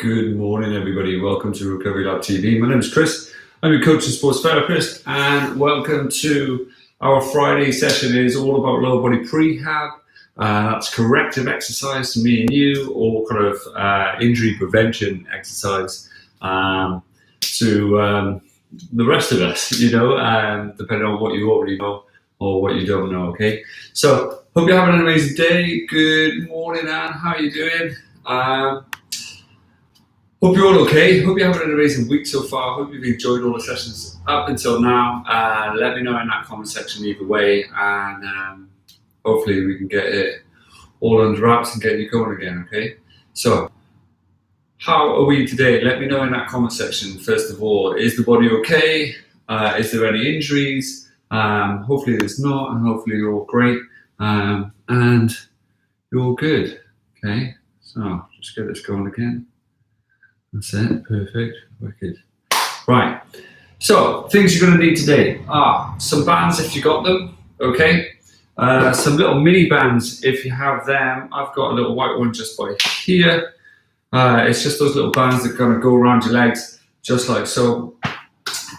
Good morning, everybody. Welcome to Recovery Lab TV. My name is Chris. I'm your coach and sports therapist, and welcome to our Friday session. It is all about lower body prehab. That's corrective exercise to me and you, or kind of injury prevention exercise to the rest of us, depending on what you already know or what you don't know, okay? So, hope you're having an amazing day. Good morning, Anne. How are you doing? Hope you're all okay. Hope you're having an amazing week so far. Hope you've enjoyed all the sessions up until now. Let me know in that comment section either way, and hopefully we can get it all under wraps and get you going again, okay? So, how are we today? Let me know in that comment section. First of all, is the body okay? Is there any injuries? Hopefully there's not, and hopefully you're all great, and you're all good, okay? So, just get this going again. That's it, perfect, wicked. Right, so things you're going to need today are some bands if you got them, okay? Some little mini bands if you have them. I've got a little white one just by here. It's just those little bands that kind of go around your legs, just like so.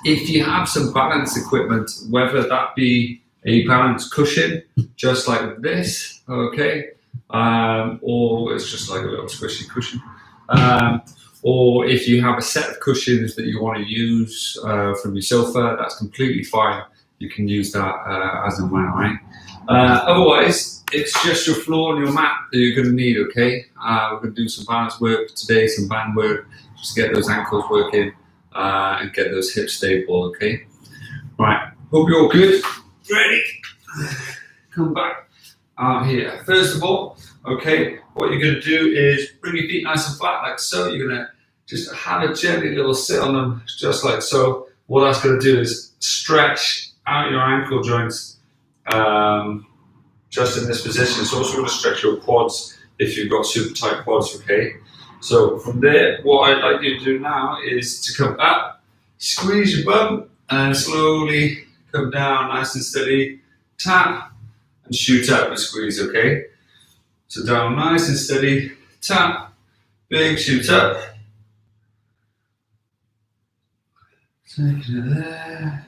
If you have some balance equipment, whether that be a balance cushion, just like this, okay? Or it's just like a little squishy cushion. Or if you have a set of cushions that you want to use from your sofa, that's completely fine. You can use that as and when, right? Otherwise, it's just your floor and your mat that you're going to need, okay? We're going to do some balance work today, some band work, just to get those ankles working and get those hips stable, okay? Right, hope you're all good. Ready? Come back out here. First of all, okay, what you're going to do is bring your feet nice and flat like so. You're going to just have a gently little sit on them, just like so. What that's going to do is stretch out your ankle joints just in this position. It's also going to stretch your quads if you've got super tight quads, okay? So from there, what I'd like you to do now is to come up, squeeze your bum, and slowly come down nice and steady, tap, and shoot up and squeeze, okay? So down nice and steady, tap, big shoot up. Take it there.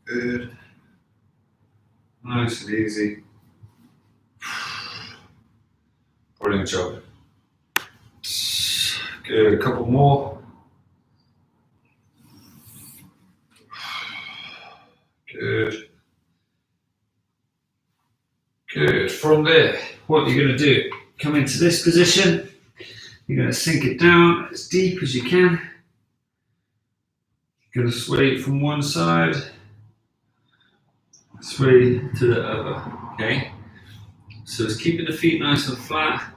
Good. Nice and easy. Brilliant job. Good. A couple more. Good. Good. From there, what you're going to do, come into this position. You're going to sink it down as deep as you can. You're going to sway it from one side, sway to the other, okay? So it's keeping the feet nice and flat,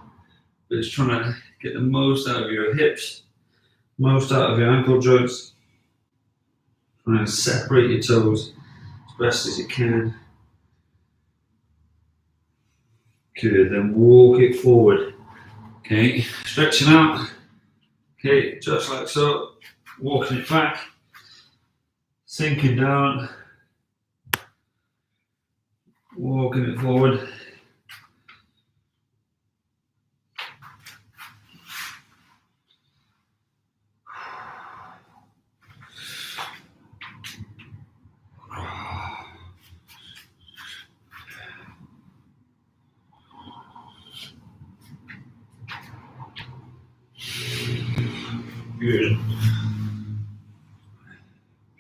but it's trying to get the most out of your hips, most out of your ankle joints. Trying to separate your toes as best as you can. Good, then walk it forward. Okay, stretching out. Okay, just like so. Walking it back. Sinking down. Walking it forward. Good.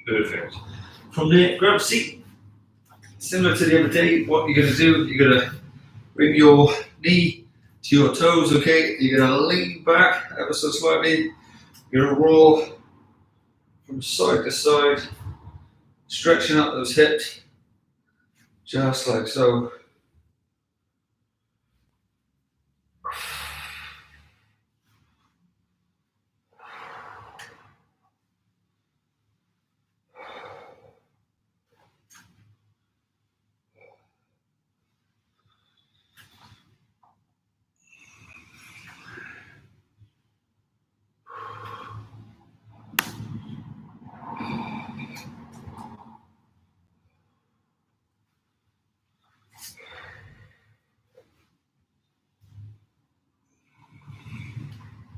Perfect. From there, grab a seat. Similar to the other day, what you're going to do, you're going to bring your knee to your toes, okay? You're going to lean back ever so slightly. You're going to roll from side to side, stretching out those hips, just like so.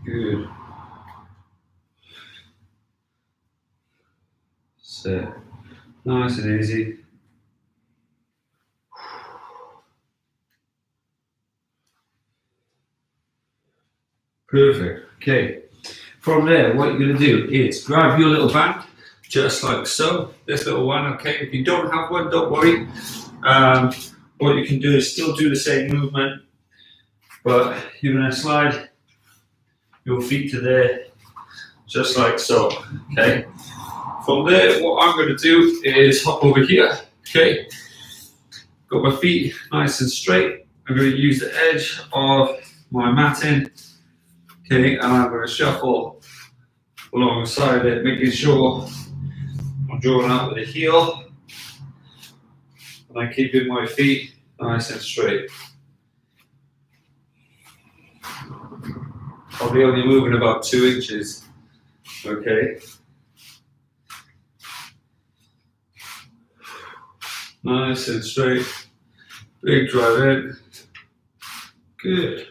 Good. So, nice and easy. Perfect. Okay. From there, what you're going to do is grab your little band, just like so. This little one, okay? If you don't have one, don't worry. What you can do is still do the same movement, but you're going to slide your feet to there, just like so, okay? From there, what I'm going to do is hop over here, okay? Got my feet nice and straight. I'm going to use the edge of my matting, okay? And I'm going to shuffle alongside it, making sure I'm drawing out with the heel. And I'm keeping my feet nice and straight. Probably only moving about 2 inches, okay? Nice and straight. Big drive in. Good.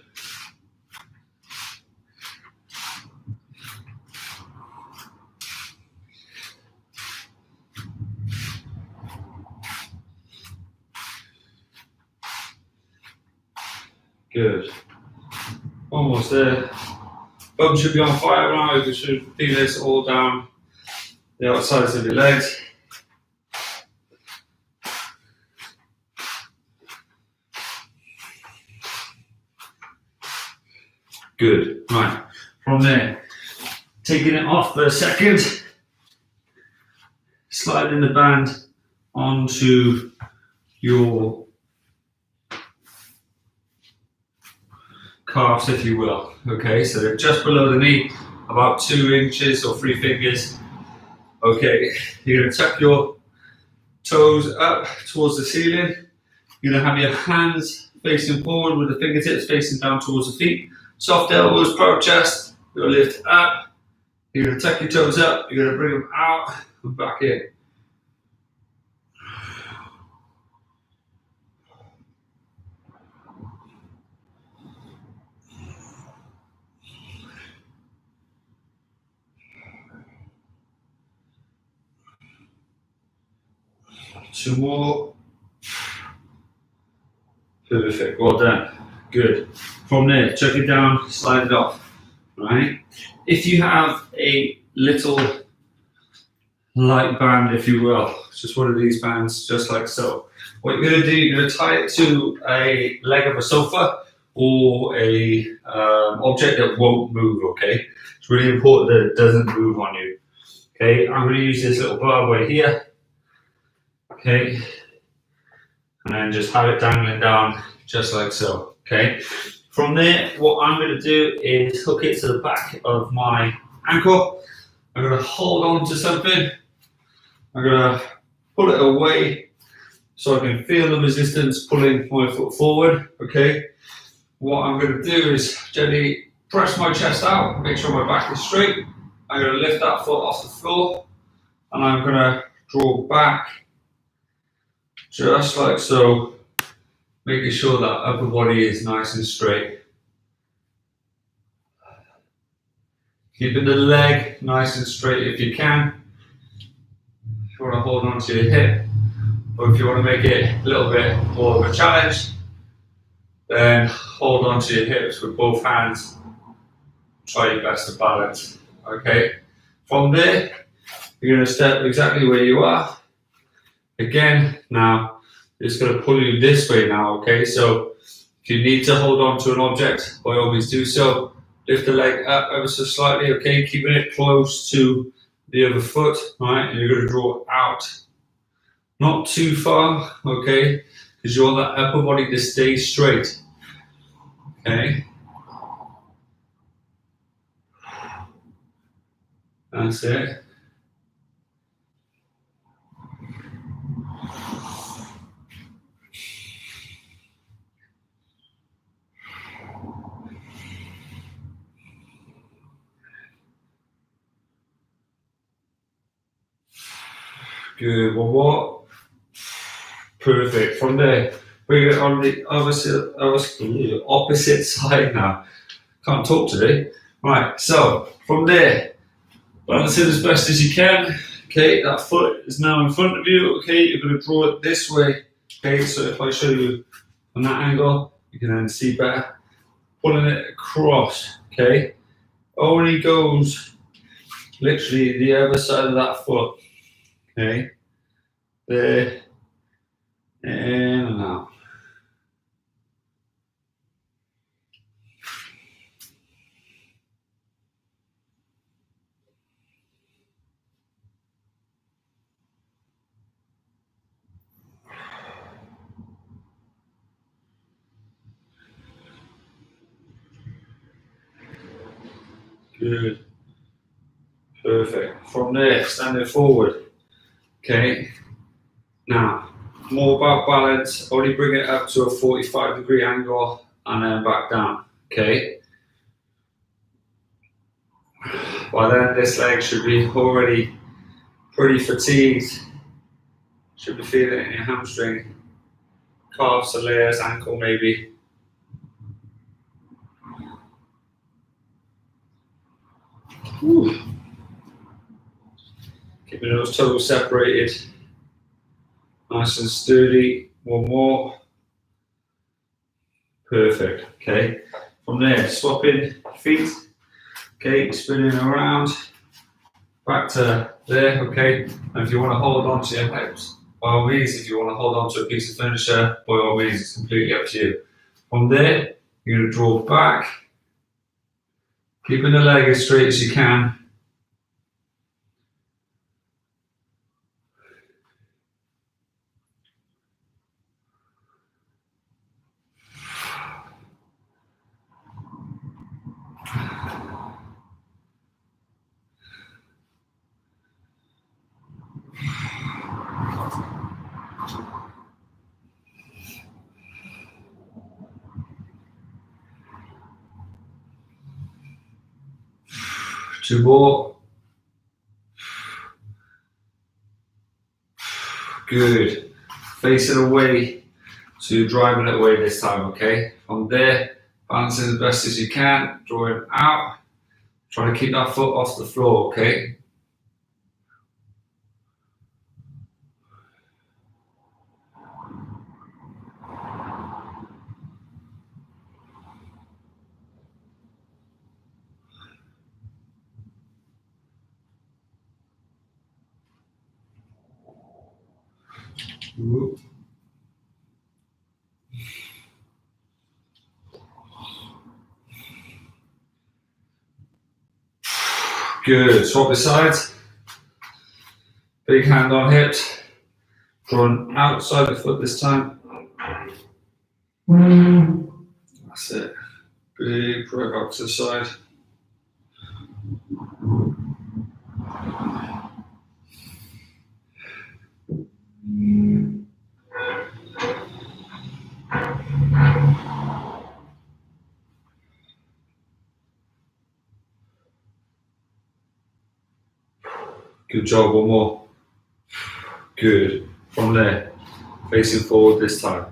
Good. Almost there. Bum should be on fire now. You should feel this all down the outsides of your legs. Good. Right. From there, taking it off for a second, sliding the band onto your calves, if you will. Okay, so they're just below the knee, about 2 inches or 3 fingers. Okay, you're going to tuck your toes up towards the ceiling. You're going to have your hands facing forward with the fingertips facing down towards the feet. Soft elbows, proud chest. You're going to lift up. You're going to tuck your toes up. You're going to bring them out and back in. Two more. Perfect. Well done. Good. From there, chuck it down, slide it off. Right? If you have a little light band, if you will, just one of these bands, just like so. What you're going to do, you're going to tie it to a leg of a sofa or a object that won't move, okay? It's really important that it doesn't move on you. Okay, I'm going to use this little bar right here. Okay, and then just have it dangling down, just like so, okay? From there, what I'm going to do is hook it to the back of my ankle. I'm going to hold on to something. I'm going to pull it away so I can feel the resistance pulling my foot forward, okay? What I'm going to do is gently press my chest out, make sure my back is straight. I'm going to lift that foot off the floor and I'm going to draw back just like so, making sure that upper body is nice and straight. Keeping the leg nice and straight if you can. If you want to hold on to your hip, or if you want to make it a little bit more of a challenge, then hold on to your hips with both hands. Try your best to balance. Okay. From there, you're going to step exactly where you are. Again, now it's going to pull you this way now. Okay. So if you need to hold on to an object, by all means do so. Lift the leg up ever so slightly. Okay. Keeping it close to the other foot. Right. And you're going to draw out. Not too far. Okay. Because you want that upper body to stay straight. Okay. That's it. Good. One more. Perfect. From there, bring it on the opposite side now. Can't talk today. Right, so from there, balance it as best as you can. Okay, that foot is now in front of you. Okay, you're going to draw it this way. Okay, so if I show you from that angle, you can then see better. Pulling it across. Okay, only goes literally the other side of that foot. Okay, there, and out. Good. Perfect. From there, standing forward. Okay. Now, more about balance. Only bring it up to a 45-degree angle and then back down. Okay. By then, this leg should be already pretty fatigued. Should be feeling it in your hamstring, calves, soleus, ankle maybe. Whew. Keeping those toes separated. Nice and sturdy. One more. Perfect. Okay. From there, swapping feet. Okay, spinning around. Back to there. Okay. And if you want to hold on to your hips, by all means. If you want to hold on to a piece of furniture, by all means, it's completely up to you. From there, you're going to draw back, keeping the leg as straight as you can. Two more. Good. Facing away, so you're driving it away this time, okay? From there, balancing as best as you can, drawing out, trying to keep that foot off the floor, okay? Good. Swap the sides. Big hand on hips. Drawing outside the foot this time. That's it. Big Prehab to the side. Good job, one more. Good. From there, facing forward this time.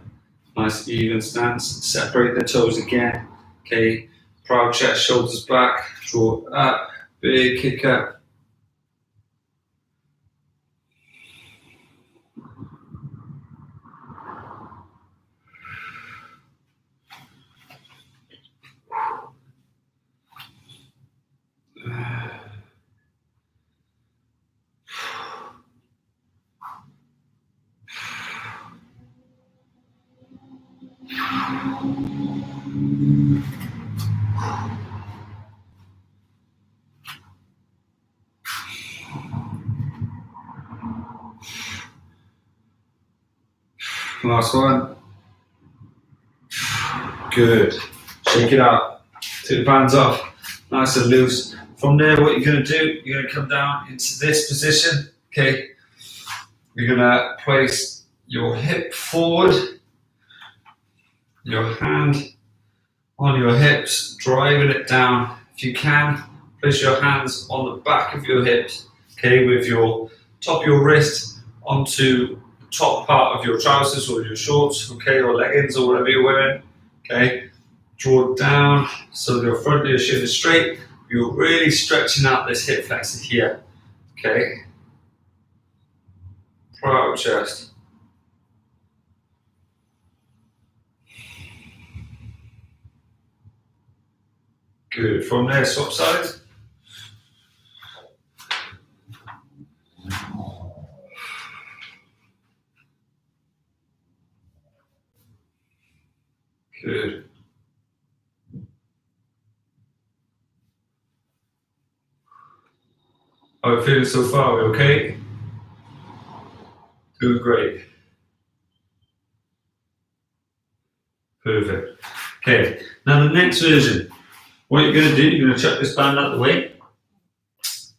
Nice even stance. Separate the toes again. Okay. Proud chest, shoulders back. Draw up. Big kick up. Last one. Good. Shake it out. Take the bands off. Nice and loose. From there, what you're going to do, you're going to come down into this position. Okay. You're going to place your hip forward, your hand on your hips, driving it down. If you can, place your hands on the back of your hips, okay, with your top of your wrist onto the top part of your trousers or your shorts, okay, or leggings or whatever you're wearing, okay. Draw down so your front of your shin is straight, you're really stretching out this hip flexor here. Okay. Right up chest. Good. From there, swap sides. Good. How are you feeling so far? Are we okay? Doing great. Perfect. Okay, now the next version. What you're going to do, you're going to chuck this band out the way.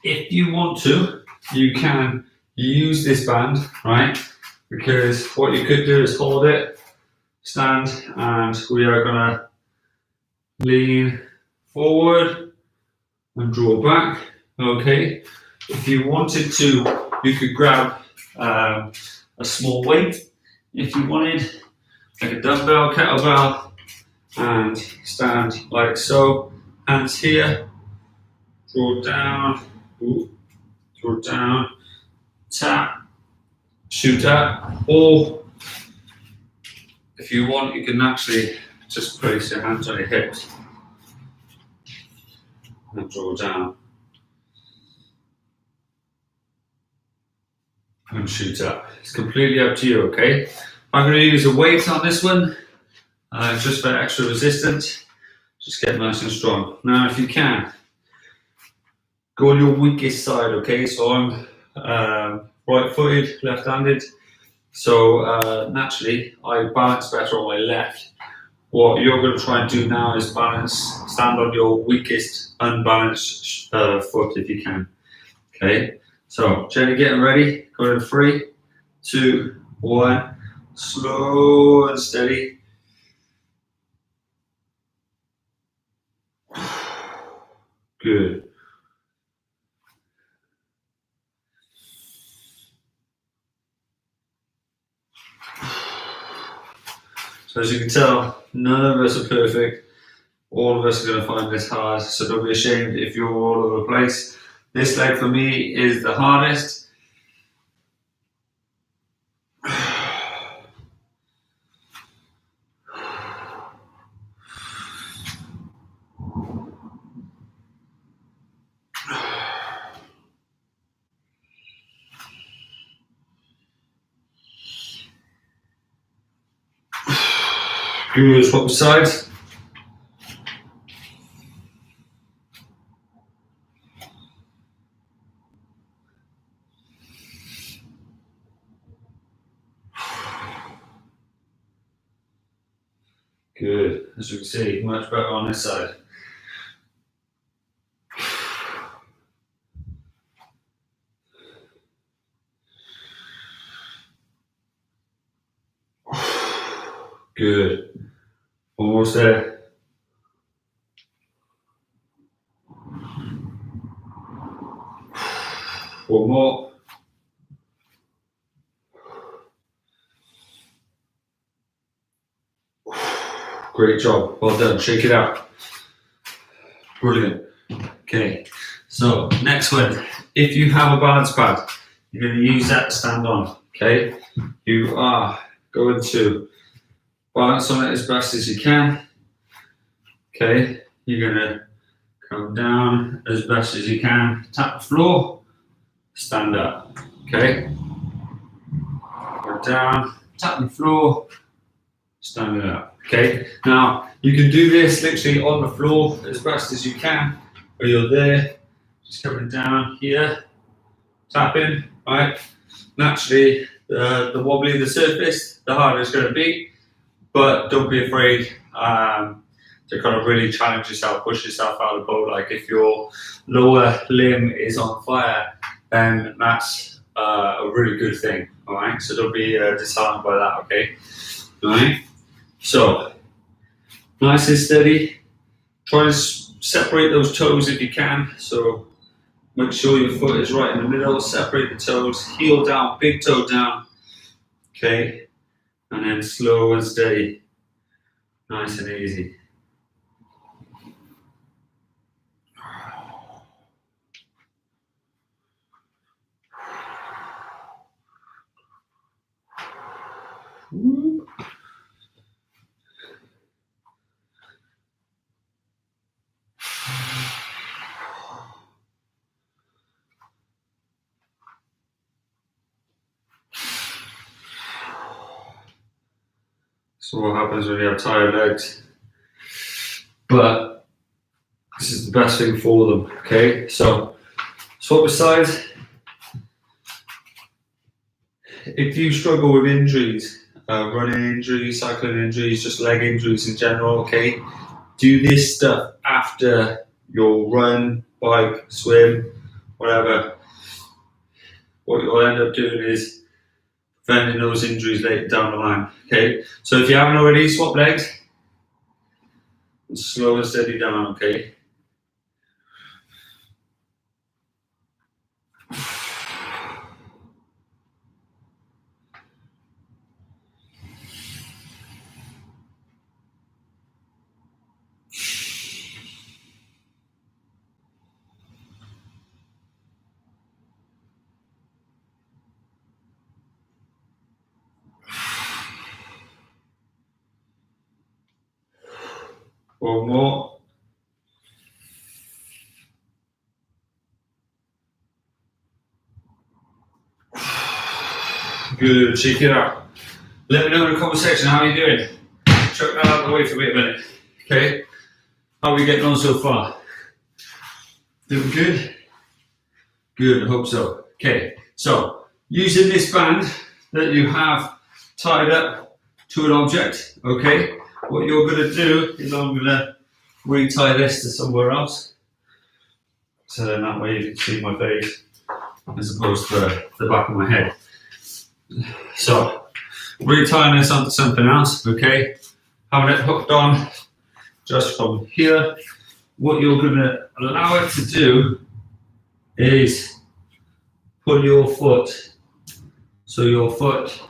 If you want to, you can use this band, right? Because what you could do is hold it, stand, and we are going to lean forward and draw back. Okay. If you wanted to, you could grab a small weight. If you wanted, like a dumbbell, kettlebell, and stand like so. Hands here, draw down, tap, shoot up. Or if you want, you can actually just place your hands on your hips and draw down and shoot up. It's completely up to you, okay? I'm going to use a weight on this one, just for extra resistance. Just get nice and strong. Now, if you can, go on your weakest side, okay? So I'm right-footed, left-handed. So naturally, I balance better on my left. What you're going to try and do now is stand on your weakest unbalanced foot if you can. Okay? So, Jenny, getting ready. Go in 3, 2, 1. Slow and steady. Good. So as you can tell, none of us are perfect. All of us are going to find this hard, so don't be ashamed if you're all over the place. This leg for me is the hardest. Good, swap sides. Good, as you can see, much better on this side. Good. Almost there. One more. Great job. Well done. Shake it out. Brilliant. Okay. So next one. If you have a balance pad, you're going to use that to stand on. Okay. You are going to balance on it as best as you can. Okay. You're going to come down as best as you can. Tap the floor. Stand up. Okay. Go down. Tap the floor. Stand it up. Okay. Now you can do this literally on the floor as best as you can. Where you're there, just coming down here, tapping. Right. Naturally, the wobblier the surface, the harder it's going to be. But don't be afraid to kind of really challenge yourself, push yourself out of the boat. Like if your lower limb is on fire, then that's a really good thing. All right. So don't be disheartened by that. Okay. All right. So nice and steady. Try to separate those toes if you can. So make sure your foot is right in the middle. Separate the toes. Heel down, big toe down. Okay. And then slow and steady. Nice and easy. So what happens when you have tired legs? But this is the best thing for them, okay? So swap sides. If you struggle with injuries, running injuries, cycling injuries, just leg injuries in general, okay, do this stuff after your run, bike, swim, whatever. What you'll end up doing is preventing those injuries later down the line, okay? So if you haven't already, swap legs, and slow and steady down, okay? One more. Good, shake it out. Let me know in the comment section how you're doing. Chuck that out of the way for me a minute. Okay? How are we getting on so far? Doing good? Good, I hope so. Okay, so using this band that you have tied up to an object, okay, what you're going to do is I'm going to retie this to somewhere else. So then that way you can see my face as opposed to the back of my head. So, retying this onto something else, okay, having it hooked on just from here. What you're going to allow it to do is pull your foot, so your foot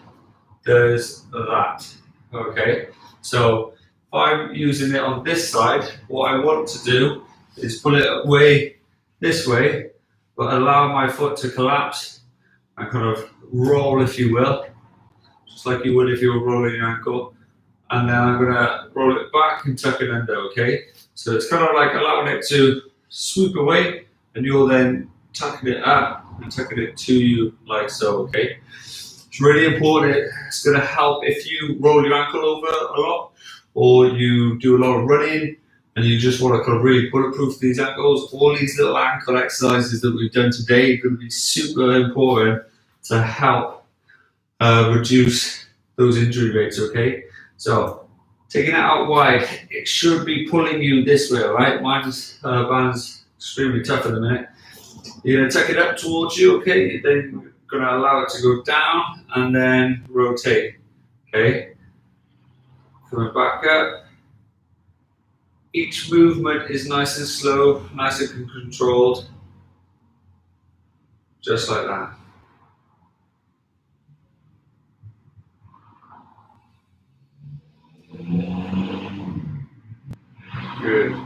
does that, okay? So if I'm using it on this side, what I want to do is pull it away this way, but allow my foot to collapse and kind of roll, if you will, just like you would if you were rolling your ankle. And then I'm gonna roll it back and tuck it under, okay? So it's kind of like allowing it to swoop away, and you're then tucking it up and tucking it to you like so, okay? It's really important. It's gonna help if you roll your ankle over a lot, or you do a lot of running, and you just want to kind of really bulletproof these ankles. All these little ankle exercises that we've done today are going to be super important to help reduce those injury rates, okay? So, taking it out wide, it should be pulling you this way, right? Mine's band's extremely tough at the minute. You're going to take it up towards you, okay? Then you're going to allow it to go down and then rotate, okay? Coming back up. Each movement is nice and slow, nice and controlled, just like that. Good.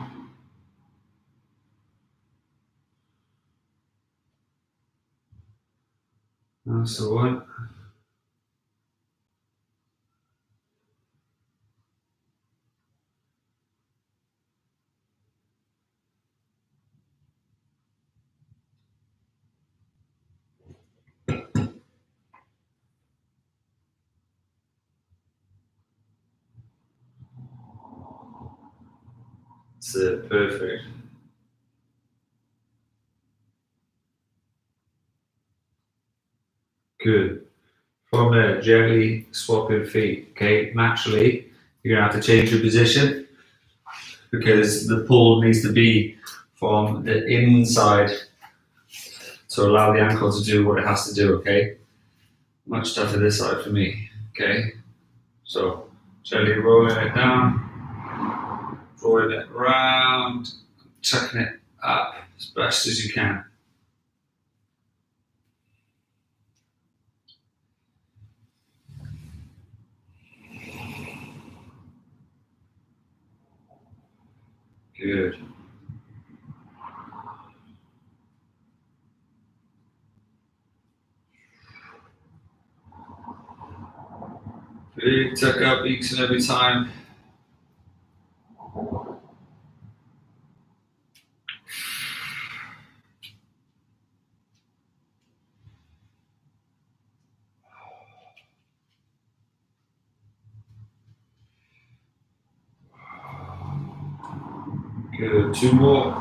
That's the one. That's it, perfect. Good. From there, gently swapping feet, okay? Naturally, you're gonna have to change your position because the pull needs to be from the inside to allow the ankle to do what it has to do, okay? Much tougher this side for me, okay? So, gently rolling it down, drawing it around, tucking it up as best as you can. Good. Big tuck up each and every time. Good. 2 more.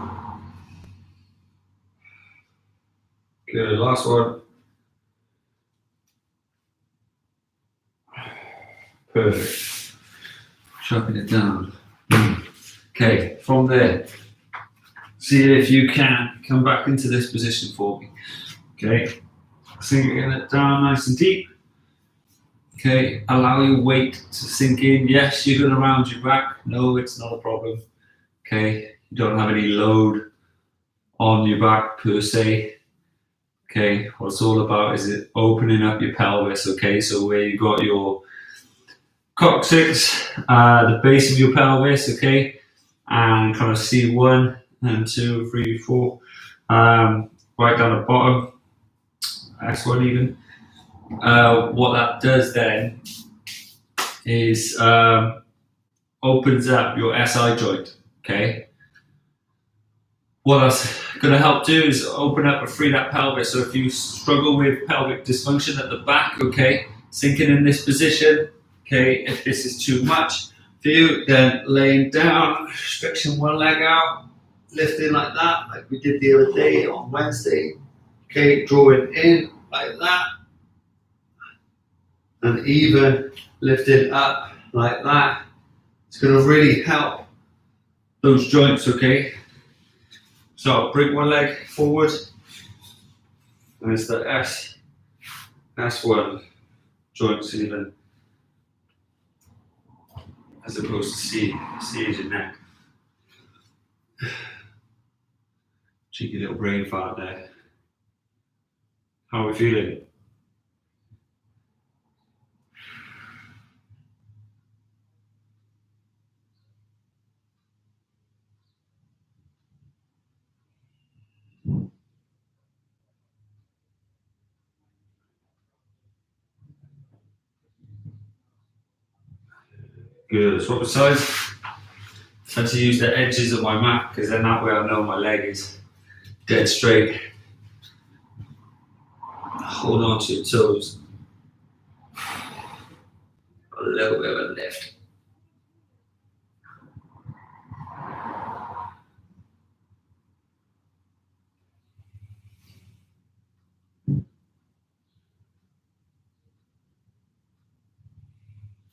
Good. Last one. Perfect. Chopping it down. Okay, from there, see if you can come back into this position for me. Okay, sinking it down nice and deep. Okay, allow your weight to sink in. Yes, you're going to round your back. No, it's not a problem. Okay, you don't have any load on your back per se. Okay, what it's all about is it opening up your pelvis. Okay, so where you got your coccyx, the base of your pelvis. Okay, and kind of C1 and 2, 3, 4, right down the bottom, S1 even. What that does then is opens up your SI joint. Okay. What that's going to help do is open up and free that pelvis. So if you struggle with pelvic dysfunction at the back, okay, sinking in this position, okay, if this is too much for you, then laying down, stretching one leg out, lifting like that, like we did the other day on Wednesday. Okay, drawing in like that, and even lifting up like that. It's going to really help those joints, okay? So bring one leg forward, and it's the S1 joints even, as opposed to C. C is your neck. Cheeky little brain fart there. How are we feeling? Good. Swap the sides. I tend to use the edges of my mat because then that way I know my leg is dead straight. Hold on to your toes. A little bit of a lift.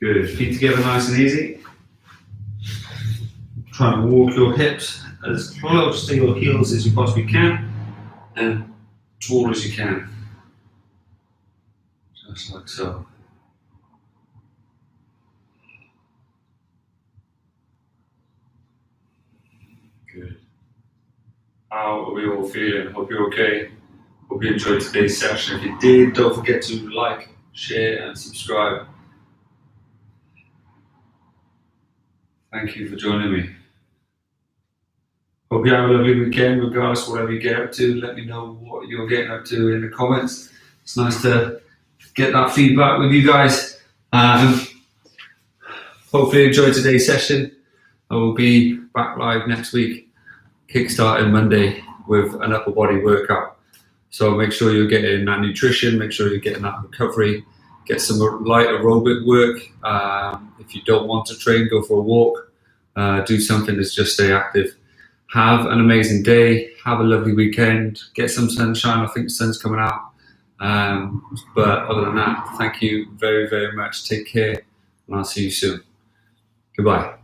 Good. Feet together nice and easy. Try and walk your hips as close to your heels as you possibly can and tall as you can. Just like so. Good. How are we all feeling? Hope you're okay. Hope you enjoyed today's session. If you did, don't forget to like, share and subscribe. Thank you for joining me. Hope you have a lovely weekend, regardless of whatever you get up to. Let me know what you're getting up to in the comments. It's nice to get that feedback with you guys. Hopefully you enjoyed today's session. I will be back live next week, kickstarting Monday with an upper body workout. So make sure you're getting that nutrition, make sure you're getting that recovery, get some light aerobic work. If you don't want to train, go for a walk, do something that's just stay active. Have an amazing day, have a lovely weekend, get some sunshine. I think the sun's coming out. But other than that, thank you very, very much. Take care, and I'll see you soon. Goodbye.